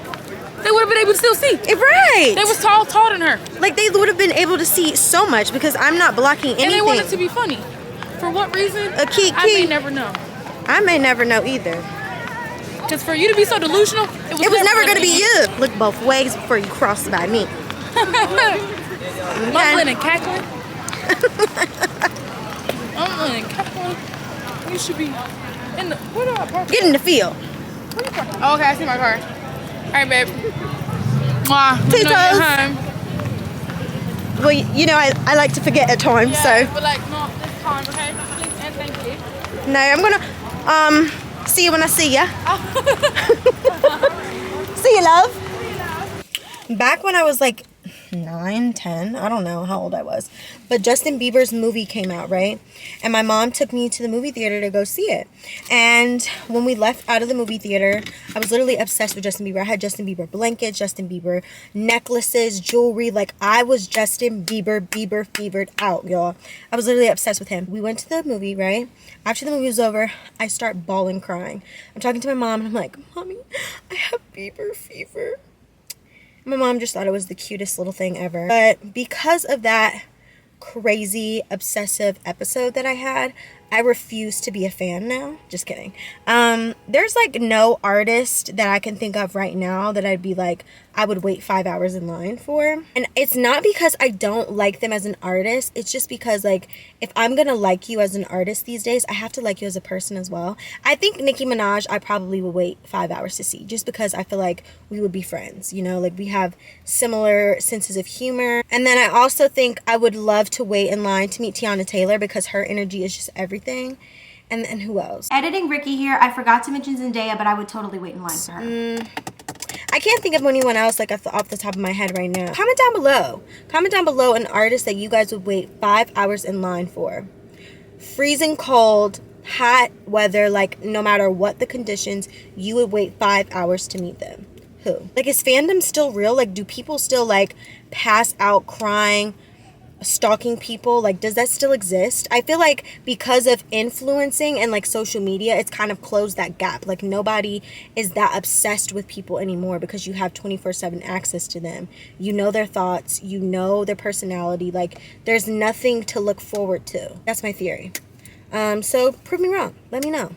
they would have been able to still see. Right. They was taller than her. Like, they would have been able to see so much because I'm not blocking anything. And they wanted to be funny. For what reason? A key. I may never know. I may never know either. Because for you to be so delusional, it was never going to be you. Look both ways before you cross by me. Mumbling and cackling. Franklin and Kaplan. You should be in the. Where do I park? Get in the field. Where you park? Oh, okay, I see my car. All right, babe. Mwah. Titos. Home. Well, you know, I like to forget at times, Yeah, so. but like not this time, okay? Please and thank you. No, I'm gonna see you when I see ya. See you, love. Back when I was like 9, 10, I don't know how old I was, but Justin Bieber's movie came out, right? And my mom took me to the movie theater to go see it. And when we left out of the movie theater, I was literally obsessed with Justin Bieber. I had Justin Bieber blankets, Justin Bieber necklaces, jewelry. Like, I was Justin Bieber fevered out, y'all. I was literally obsessed with him. We went to the movie, right? After the movie was over, I start bawling, crying. I'm talking to my mom, and I'm like, Mommy, I have Bieber fever. My mom just thought it was the cutest little thing ever. But because of that crazy, obsessive episode that I had, I refuse to be a fan now. Just kidding. There's like no artist that I can think of right now that I'd be like, I would wait 5 hours in line for. And it's not because I don't like them as an artist. It's just because, like, if I'm gonna like you as an artist these days, I have to like you as a person as well. I think Nicki Minaj, I probably would wait 5 hours to see, just because I feel like we would be friends, you know, like we have similar senses of humor. And then I also think I would love to wait in line to meet Tiana Taylor, because her energy is just everything. And who else? Editing Rikki here. I forgot to mention Zendaya, but I would totally wait in line for her. I can't think of anyone else like off the top of my head right now. Comment down below. Comment down below an artist that you guys would wait 5 hours in line for. Freezing cold, hot weather, like no matter what the conditions, you would wait 5 hours to meet them. Who? Like, is fandom still real? Like, do people still like pass out crying, stalking people? Like, does that still exist? I feel like because of influencing and like social media, it's kind of closed that gap. Like, nobody is that obsessed with people anymore because you have 24/7 access to them. You know their thoughts, you know their personality. Like, there's nothing to look forward to. That's my theory. So prove me wrong. Let me know.